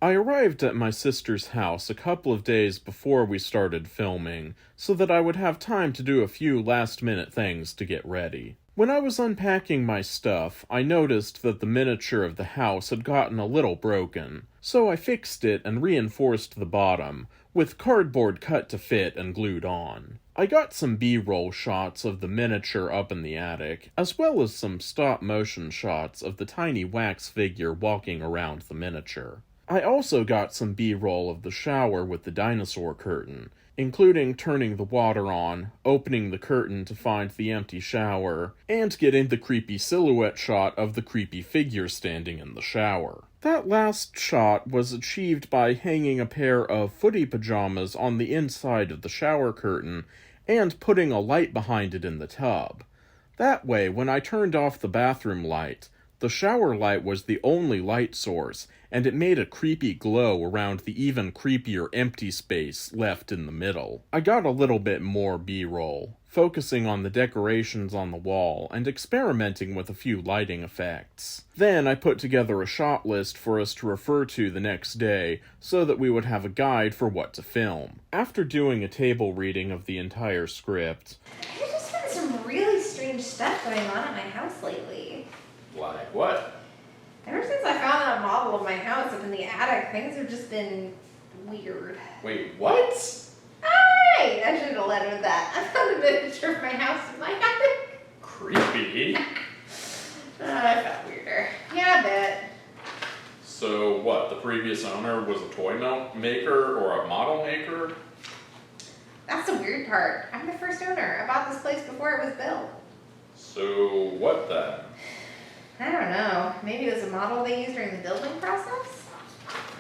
I arrived at my sister's house a couple of days before we started filming, so that I would have time to do a few last-minute things to get ready. When I was unpacking my stuff, I noticed that the miniature of the house had gotten a little broken, so I fixed it and reinforced the bottom, with cardboard cut to fit and glued on. I got some B-roll shots of the miniature up in the attic, as well as some stop-motion shots of the tiny wax figure walking around the miniature. I also got some B-roll of the shower with the dinosaur curtain, including turning the water on, opening the curtain to find the empty shower, and getting the creepy silhouette shot of the creepy figure standing in the shower. That last shot was achieved by hanging a pair of footy pajamas on the inside of the shower curtain and putting a light behind it in the tub. That way, when I turned off the bathroom light, the shower light was the only light source, and it made a creepy glow around the even creepier empty space left in the middle. I got a little bit more B-roll, focusing on the decorations on the wall and experimenting with a few lighting effects. Then I put together a shot list for us to refer to the next day so that we would have a guide for what to film. After doing a table reading of the entire script, There's just been some really strange stuff going on at my house lately. Like what? Ever since I found that model of my house up in the attic, things have just been weird. Wait, what? Alright, I should have led with that. I found a miniature of my house in my attic. Creepy. I felt weirder. Yeah, I bet. So what, the previous owner was a toy maker or a model maker? That's the weird part. I'm the first owner. I bought this place before it was built. So what then? I don't know. Maybe it was a model they used during the building process?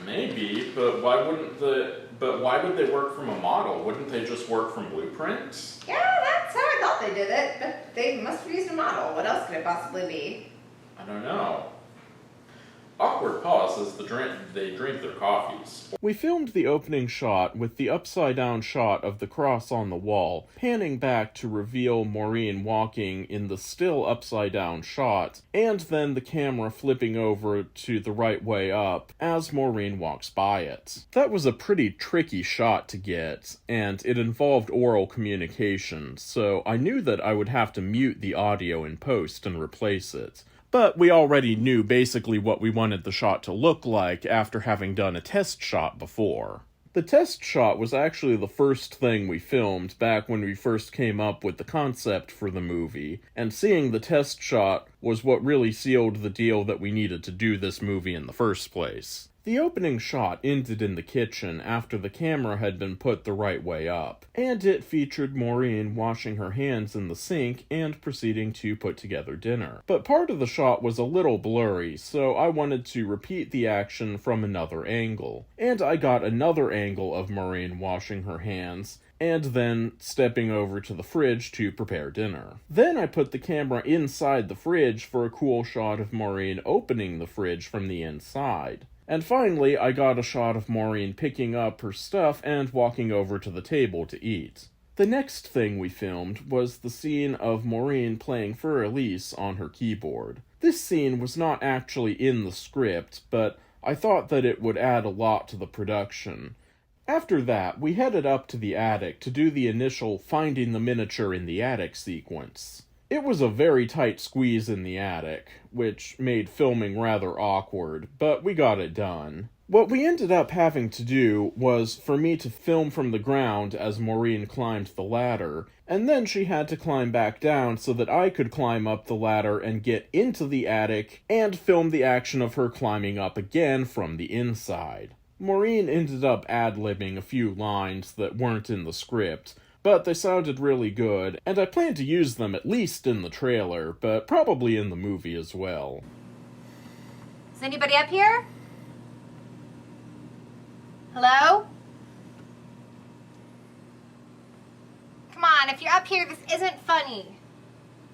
Maybe, but why would they work from a model? Wouldn't they just work from blueprints? Yeah, that's how I thought they did it, but they must have used a model. What else could it possibly be? I don't know. Awkward pause as they drink their coffees. we filmed the opening shot with the upside-down shot of the cross on the wall, panning back to reveal Maureen walking in the still upside-down shot, and then the camera flipping over to the right way up as Maureen walks by it. That was a pretty tricky shot to get, and it involved oral communication, so I knew that I would have to mute the audio in post and replace it. But we already knew basically what we wanted the shot to look like after having done a test shot before. The test shot was actually the first thing we filmed back when we first came up with the concept for the movie, and seeing the test shot was what really sealed the deal that we needed to do this movie in the first place. The opening shot ended in the kitchen after the camera had been put the right way up, and it featured Maureen washing her hands in the sink and proceeding to put together dinner. But part of the shot was a little blurry, so I wanted to repeat the action from another angle, and I got another angle of Maureen washing her hands, and then stepping over to the fridge to prepare dinner. Then I put the camera inside the fridge for a cool shot of Maureen opening the fridge from the inside. And finally, I got a shot of Maureen picking up her stuff and walking over to the table to eat. The next thing we filmed was the scene of Maureen playing for Elise on her keyboard. This scene was not actually in the script, but I thought that it would add a lot to the production. After that, we headed up to the attic to do the initial finding the miniature in the attic sequence. It was a very tight squeeze in the attic, which made filming rather awkward, but we got it done. What we ended up having to do was for me to film from the ground as Maureen climbed the ladder, and then she had to climb back down so that I could climb up the ladder and get into the attic and film the action of her climbing up again from the inside. Maureen ended up ad-libbing a few lines that weren't in the script, but they sounded really good, and I plan to use them at least in the trailer, but probably in the movie as well. Is anybody up here? Hello? Come on, if you're up here, this isn't funny.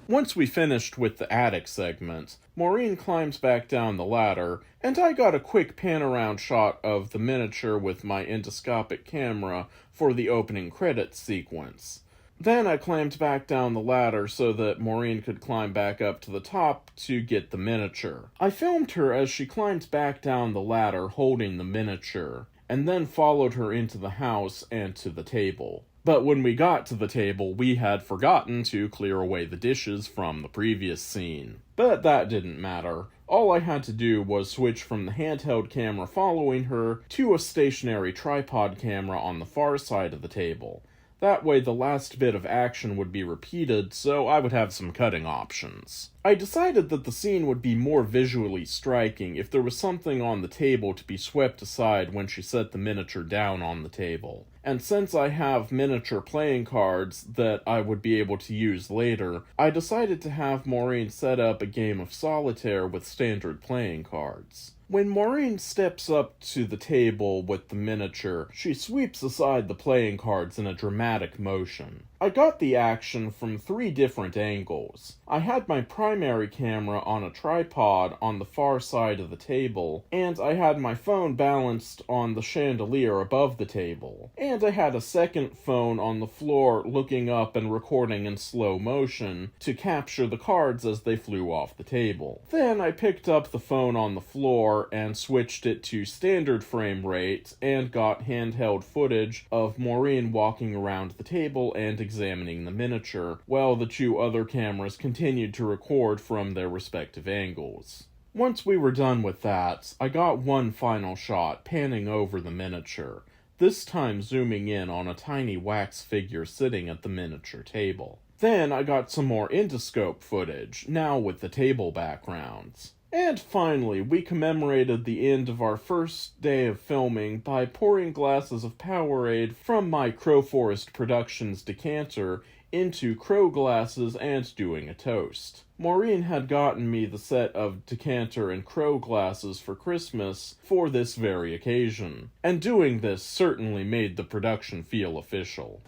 Once we finished with the attic segment, Maureen climbs back down the ladder, and I got a quick pan-around shot of the miniature with my endoscopic camera for the opening credits sequence. Then I climbed back down the ladder so that Maureen could climb back up to the top to get the miniature. I filmed her as she climbed back down the ladder holding the miniature, and then followed her into the house and to the table. But when we got to the table, we had forgotten to clear away the dishes from the previous scene. But that didn't matter. All I had to do was switch from the handheld camera following her to a stationary tripod camera on the far side of the table. That way the last bit of action would be repeated, so I would have some cutting options. I decided that the scene would be more visually striking if there was something on the table to be swept aside when she set the miniature down on the table. And since I have miniature playing cards that I would be able to use later, I decided to have Maureen set up a game of solitaire with standard playing cards. When Maureen steps up to the table with the miniature, she sweeps aside the playing cards in a dramatic motion. I got the action from 3 different angles. I had my primary camera on a tripod on the far side of the table, and I had my phone balanced on the chandelier above the table, and I had a second phone on the floor looking up and recording in slow motion to capture the cards as they flew off the table. Then I picked up the phone on the floor and switched it to standard frame rate and got handheld footage of Maureen walking around the table and examining the miniature, while the 2 other cameras continued to record from their respective angles. Once we were done with that, I got one final shot panning over the miniature, this time zooming in on a tiny wax figure sitting at the miniature table. Then I got some more endoscope footage, now with the table backgrounds. And finally, we commemorated the end of our first day of filming by pouring glasses of Powerade from my Crowforest Productions decanter into Crow glasses and doing a toast. Maureen had gotten me the set of decanter and Crow glasses for Christmas for this very occasion, and doing this certainly made the production feel official.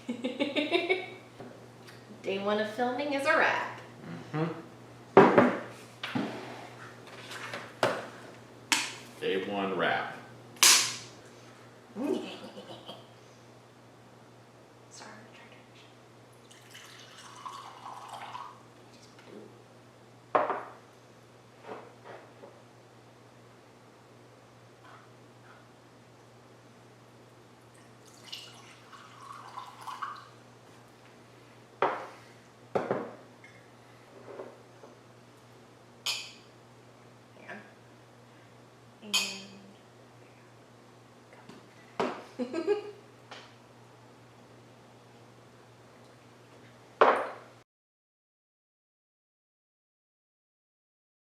Day 1 of filming is a wrap. Day 1 wrap.